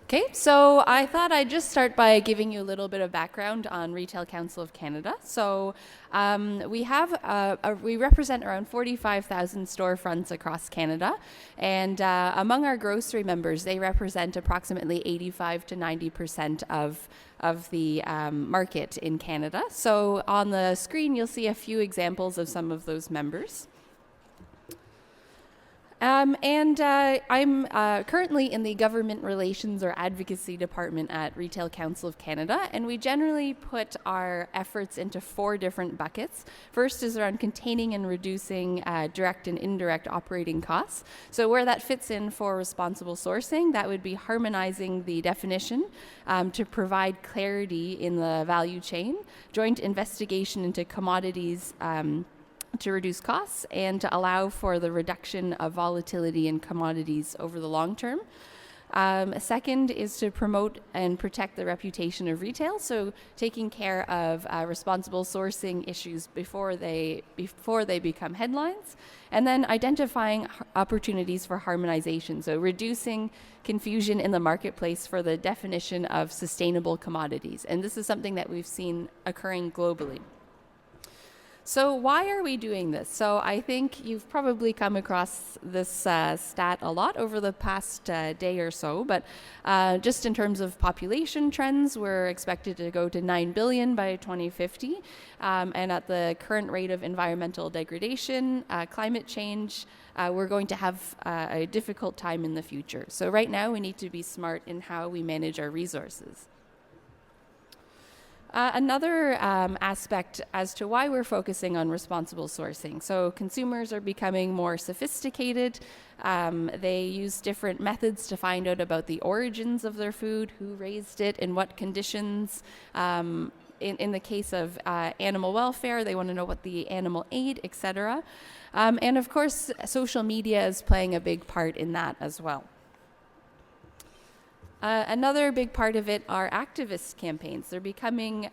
Okay, so I thought I'd just start by giving you a little bit of background on Retail Council of Canada. So we represent around 45,000 storefronts across Canada, and among our grocery members, they represent approximately 85 to 90% of the market in Canada. So on the screen, you'll see a few examples of some of those members. I'm currently in the Government Relations or Advocacy Department at Retail Council of Canada, and we generally put our efforts into 4 different buckets. First is around containing and reducing direct and indirect operating costs. So where that fits in for responsible sourcing, that would be harmonizing the definition to provide clarity in the value chain, joint investigation into commodities to reduce costs and to allow for the reduction of volatility in commodities over the long term. Second is to promote and protect the reputation of retail, so taking care of responsible sourcing issues before they become headlines, and then identifying opportunities for harmonization, so reducing confusion in the marketplace for the definition of sustainable commodities. And this is something that we've seen occurring globally. So why are we doing this? So I think you've probably come across this stat a lot over the past day or so, but just in terms of population trends, we're expected to go to 9 billion by 2050. And at the current rate of environmental degradation, climate change, we're going to have a difficult time in the future. So right now we need to be smart in how we manage our resources. Another aspect as to why we're focusing on responsible sourcing. So consumers are becoming more sophisticated. They use different methods to find out about the origins of their food, who raised it, in what conditions. In the case of animal welfare, they want to know what the animal ate, etc. And of course, social media is playing a big part in that as well. Another big part of it are activist campaigns. They're becoming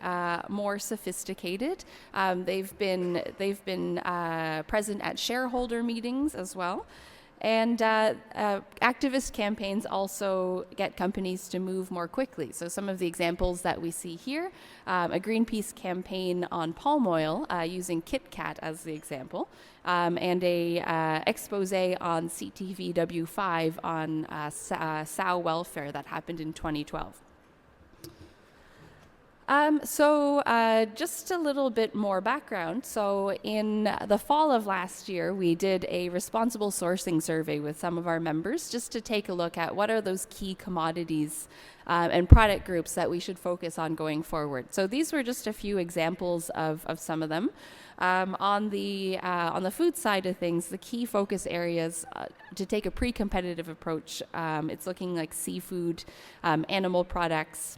more sophisticated. They've been present at shareholder meetings as well. And activist campaigns also get companies to move more quickly. So some of the examples that we see here, a Greenpeace campaign on palm oil using Kit Kat as the example, and a expose on CTVW5 on sow welfare that happened in 2012. Just a little bit more background. So in the fall of last year, we did a responsible sourcing survey with some of our members just to take a look at what are those key commodities and product groups that we should focus on going forward. So these were just a few examples of some of them. On the food side of things, the key focus areas to take a pre-competitive approach, it's looking like seafood, animal products,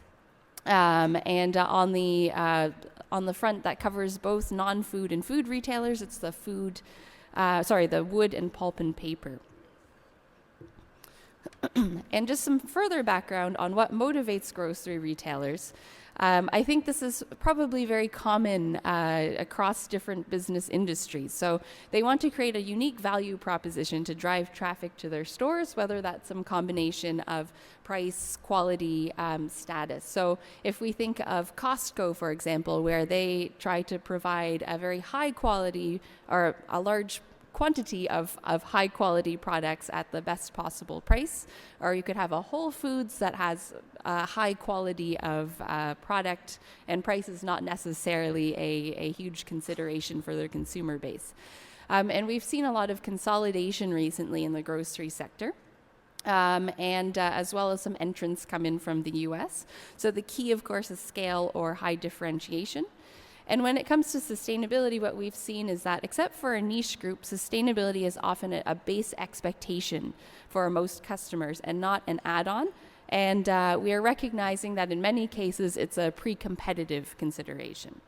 and on the front that covers both non-food and food retailers, it's the wood and pulp and paper. And just some further background on what motivates grocery retailers. I think this is probably very common across different business industries. So they want to create a unique value proposition to drive traffic to their stores, whether that's some combination of price, quality, status. So if we think of Costco, for example, where they try to provide a very high quality or a large quantity of high quality products at the best possible price, or you could have a Whole Foods that has a high quality of product and price is not necessarily a huge consideration for their consumer base. And we've seen a lot of consolidation recently in the grocery sector. And as well as some entrants come in from the US. So the key, of course, is scale or high differentiation. And when it comes to sustainability, what we've seen is that except for a niche group, sustainability is often a base expectation for most customers and not an add-on. And we are recognizing that in many cases, it's a pre-competitive consideration.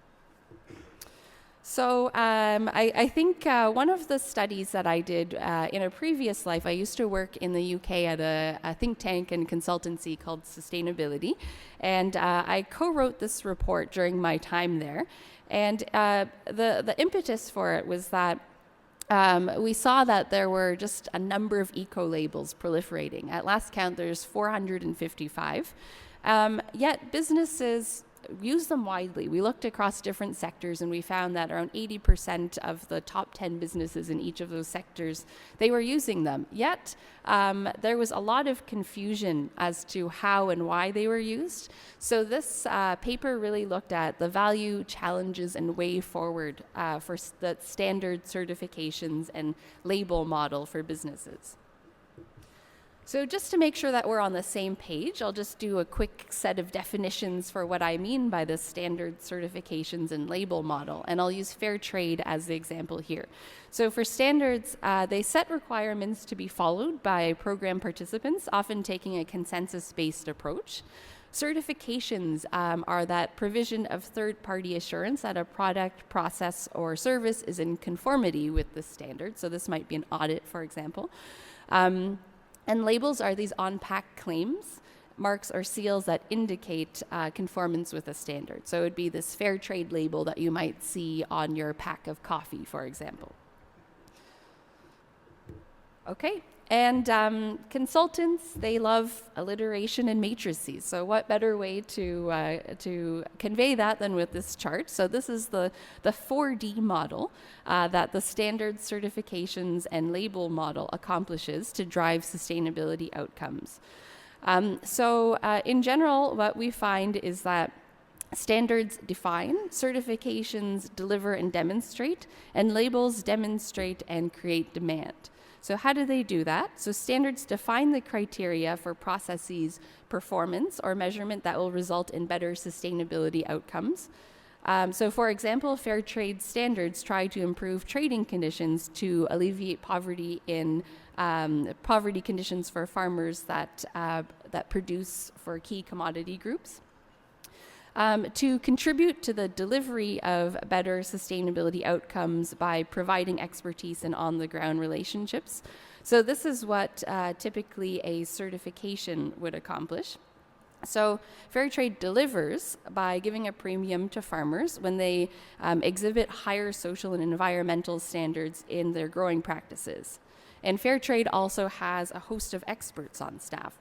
So I think one of the studies that I did in a previous life, I used to work in the UK at a think tank and consultancy called Sustainability, and I co-wrote this report during my time there. And the impetus for it was that we saw that there were just a number of eco-labels proliferating. At last count, there's 455. Yet businesses use them widely. We looked across different sectors and we found that around 80% of the top 10 businesses in each of those sectors, they were using them. Yet there was a lot of confusion as to how and why they were used. So this paper really looked at the value, challenges, and way forward for the standard certifications and label model for businesses. So just to make sure that we're on the same page, I'll just do a quick set of definitions for what I mean by the standard certifications and label model, and I'll use fair trade as the example here. So for standards, they set requirements to be followed by program participants, often taking a consensus-based approach. Certifications are that provision of third-party assurance that a product, process, or service is in conformity with the standard. So this might be an audit, for example. And labels are these on-pack claims, marks or seals that indicate conformance with a standard. So it would be this fair trade label that you might see on your pack of coffee, for example. Okay, and consultants, they love alliteration and matrices. So what better way to convey that than with this chart? So this is the 4D model that the standard certifications and label model accomplishes to drive sustainability outcomes. In general, what we find is that standards define, certifications deliver and demonstrate, and labels demonstrate and create demand. So how do they do that? So standards define the criteria for processes, performance, or measurement that will result in better sustainability outcomes. So for example, fair trade standards try to improve trading conditions to alleviate poverty in poverty conditions for farmers that produce for key commodity groups. To contribute to the delivery of better sustainability outcomes by providing expertise and on-the-ground relationships. So this is what typically a certification would accomplish. So fair trade delivers by giving a premium to farmers when they exhibit higher social and environmental standards in their growing practices. And fair trade also has a host of experts on staff.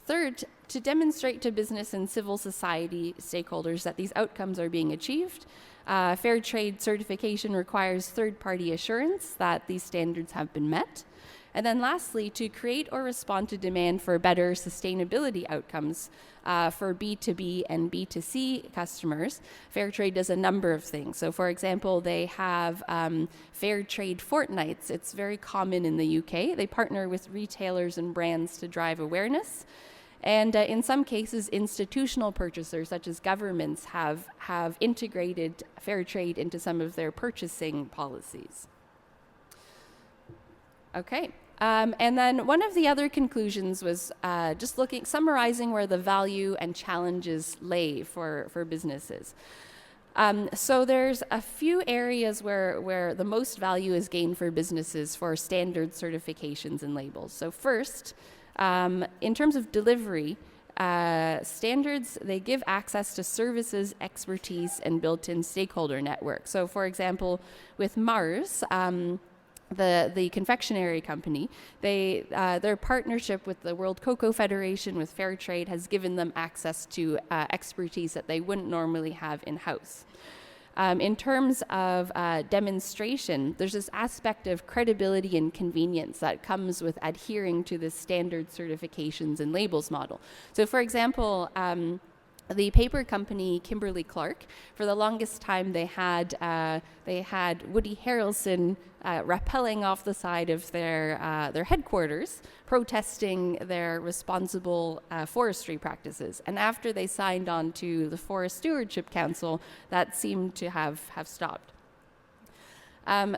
Third, to demonstrate to business and civil society stakeholders that these outcomes are being achieved, fair trade certification requires third-party assurance that these standards have been met. And then lastly, to create or respond to demand for better sustainability outcomes for B2B and B2C customers, fair trade does a number of things. So for example, they have fair trade fortnights. It's very common in the UK. They partner with retailers and brands to drive awareness. And in some cases, institutional purchasers, such as governments, have integrated fair trade into some of their purchasing policies. Okay. And then one of the other conclusions was just summarizing where the value and challenges lay for businesses. So there's a few areas where the most value is gained for businesses for standard certifications and labels. So first, in terms of delivery, standards, they give access to services, expertise, and built-in stakeholder network. So for example, with Mars, the confectionery company, their partnership with the World Cocoa Federation with Fair Trade has given them access to expertise that they wouldn't normally have in-house. In terms of demonstration, there's this aspect of credibility and convenience that comes with adhering to the standard certifications and labels model. So for example, the paper company Kimberly-Clark, for the longest time they had Woody Harrelson rappelling off the side of their headquarters, protesting their responsible forestry practices. And after they signed on to the Forest Stewardship Council, that seemed to have stopped.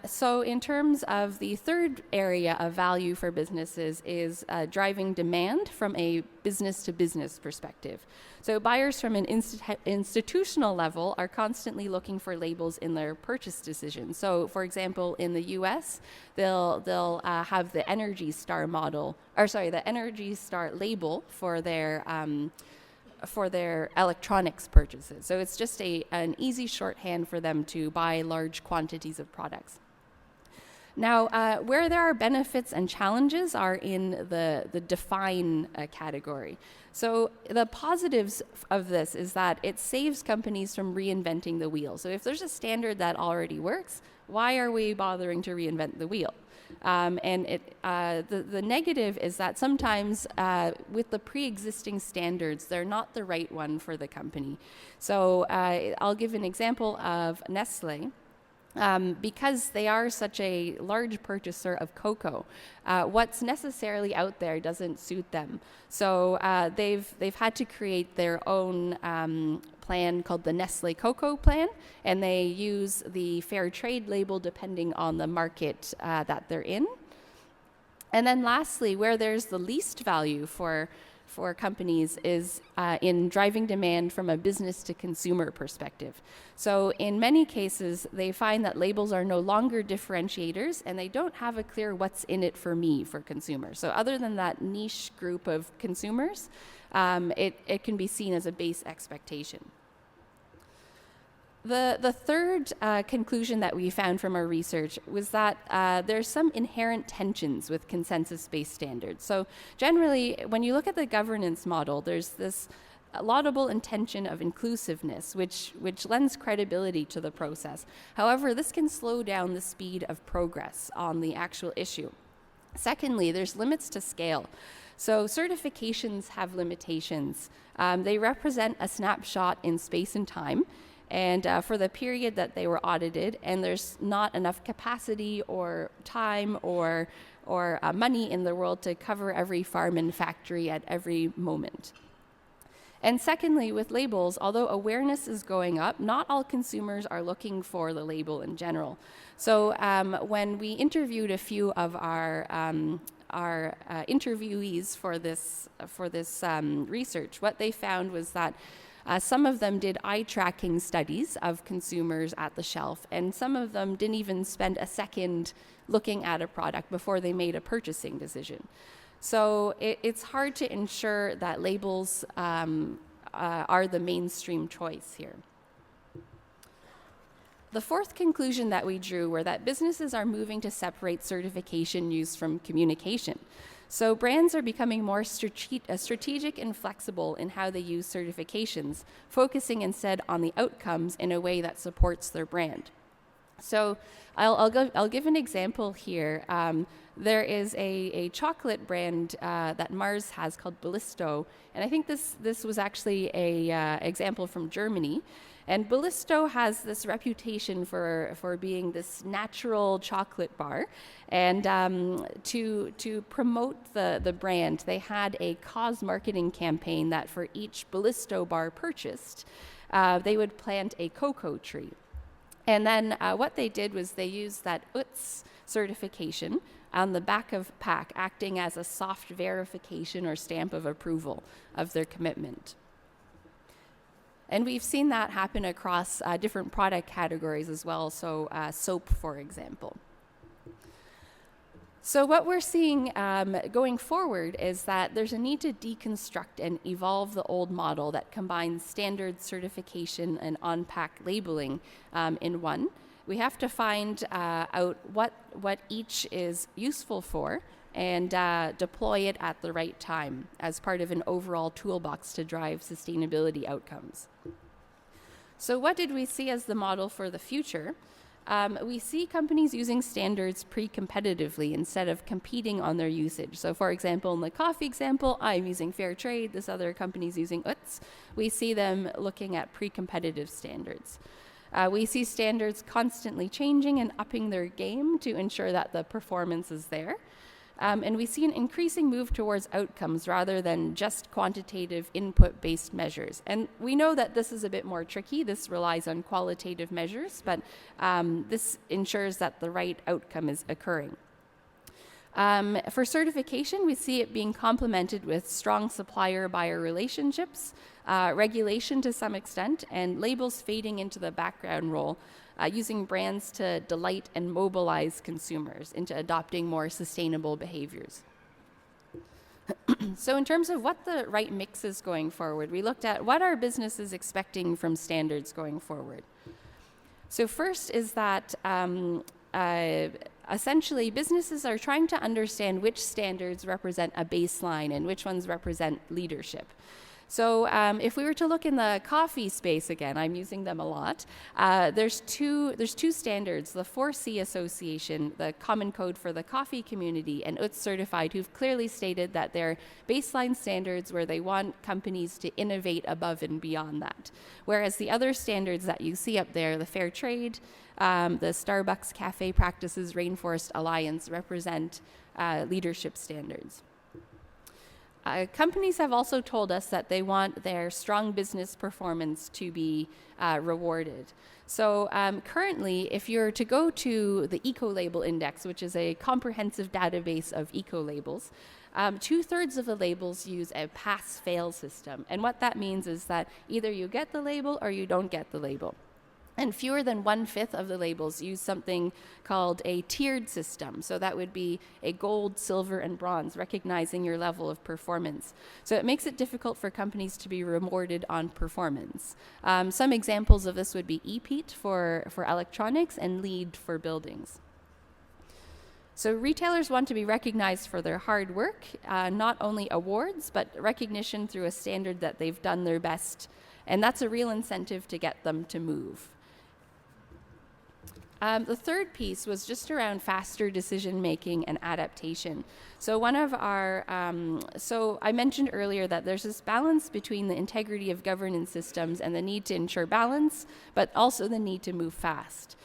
So in terms of the third area of value for businesses is driving demand from a business-to-business perspective. So buyers from an institutional level are constantly looking for labels in their purchase decisions. So for example, in the US, they'll have the Energy Star the Energy Star label for their electronics purchases. So it's just an easy shorthand for them to buy large quantities of products. Now, where there are benefits and challenges are in the define category. So the positives of this is that it saves companies from reinventing the wheel. So if there's a standard that already works, why are we bothering to reinvent the wheel? The negative is that sometimes with the pre-existing standards, they're not the right one for the company. So I'll give an example of Nestle. Because they are such a large purchaser of cocoa, what's necessarily out there doesn't suit them. So they've had to create their own plan called the Nestle Cocoa Plan, and they use the fair trade label depending on the market that they're in. And then lastly, where there's the least value for companies is in driving demand from a business to consumer perspective. So in many cases, they find that labels are no longer differentiators and they don't have a clear what's in it for me for consumers. So other than that niche group of consumers, it can be seen as a base expectation. The third conclusion that we found from our research was that there's some inherent tensions with consensus-based standards. So generally, when you look at the governance model, there's this laudable intention of inclusiveness, which lends credibility to the process. However, this can slow down the speed of progress on the actual issue. Secondly, there's limits to scale. So certifications have limitations. They represent a snapshot in space and time, and for the period that they were audited, and there's not enough capacity or time or money in the world to cover every farm and factory at every moment. And secondly, with labels, although awareness is going up, not all consumers are looking for the label in general. So when we interviewed a few of our interviewees for this research, what they found was that some of them did eye tracking studies of consumers at the shelf, and some of them didn't even spend a second looking at a product before they made a purchasing decision. So it's hard to ensure that labels are the mainstream choice here. The fourth conclusion that we drew were that businesses are moving to separate certification use from communication. So brands are becoming more strategic and flexible in how they use certifications, focusing instead on the outcomes in a way that supports their brand. So I'll give an example here. There is a chocolate brand that Mars has called Ballisto, and I think this was actually a example from Germany. And Ballisto has this reputation for being this natural chocolate bar. And to promote the brand, they had a cause marketing campaign that for each Ballisto bar purchased, they would plant a cocoa tree. And then what they did was they used that UTZ certification on the back of pack, acting as a soft verification or stamp of approval of their commitment. And we've seen that happen across different product categories as well, so soap, for example. So what we're seeing going forward is that there's a need to deconstruct and evolve the old model that combines standard certification and on-pack labeling in one. We have to find out what each is useful for and deploy it at the right time as part of an overall toolbox to drive sustainability outcomes. So what did we see as the model for the future? We see companies using standards pre-competitively instead of competing on their usage. So for example, in the coffee example, I'm using fair trade, this other company's using UTZ. We see them looking at pre-competitive standards. We see standards constantly changing and upping their game to ensure that the performance is there. And we see an increasing move towards outcomes rather than just quantitative input-based measures. And we know that this is a bit more tricky. This relies on qualitative measures, but this ensures that the right outcome is occurring. For certification, we see it being complemented with strong supplier-buyer relationships, regulation to some extent, and labels fading into the background role, using brands to delight and mobilize consumers into adopting more sustainable behaviors. So in terms of what the right mix is going forward, we looked at what are businesses expecting from standards going forward. So first is that essentially, businesses are trying to understand which standards represent a baseline and which ones represent leadership. So if we were to look in the coffee space again, I'm using them a lot, there's two standards, the 4C Association, the Common Code for the Coffee Community, and UTZ Certified, who've clearly stated that they're baseline standards where they want companies to innovate above and beyond that. Whereas the other standards that you see up there, the Fair Trade, the Starbucks Cafe Practices Rainforest Alliance, represent leadership standards. Companies have also told us that they want their strong business performance to be rewarded. So currently, if you're to go to the Eco-Label Index, which is a comprehensive database of eco-labels, 2/3 of the labels use a pass-fail system. And what that means is that either you get the label or you don't get the label. And fewer than 1/5 of the labels use something called a tiered system. So that would be a gold, silver, and bronze, recognizing your level of performance. So it makes it difficult for companies to be rewarded on performance. Some examples of this would be EPEAT for electronics and LEED for buildings. So retailers want to be recognized for their hard work, not only awards, but recognition through a standard that they've done their best. And that's a real incentive to get them to move. The third piece was just around faster decision making and adaptation. So so I mentioned earlier that there's this balance between the integrity of governance systems and the need to ensure balance, but also the need to move fast.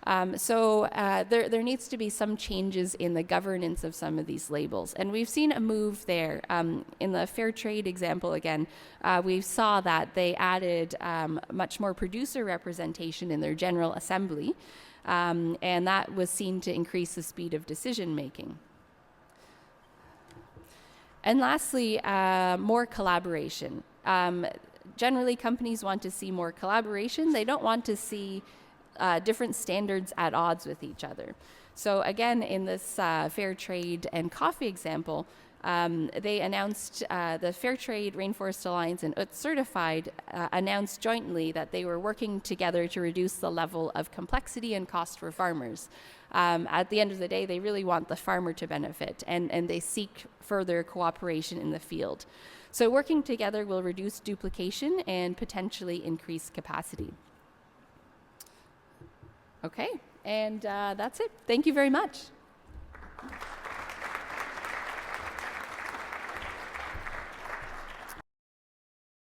There needs to be some changes in the governance of some of these labels. And we've seen a move there. In the Fair Trade example again, we saw that they added much more producer representation in their General Assembly. And that was seen to increase the speed of decision making. And lastly, more collaboration. Generally, companies want to see more collaboration. They don't want to see different standards at odds with each other. So again, in this Fair Trade and coffee example, they announced, the Fair Trade, Rainforest Alliance, and UTZ Certified announced jointly that they were working together to reduce the level of complexity and cost for farmers. At the end of the day, they really want the farmer to benefit, and they seek further cooperation in the field. So working together will reduce duplication and potentially increase capacity. Okay, and that's it. Thank you very much.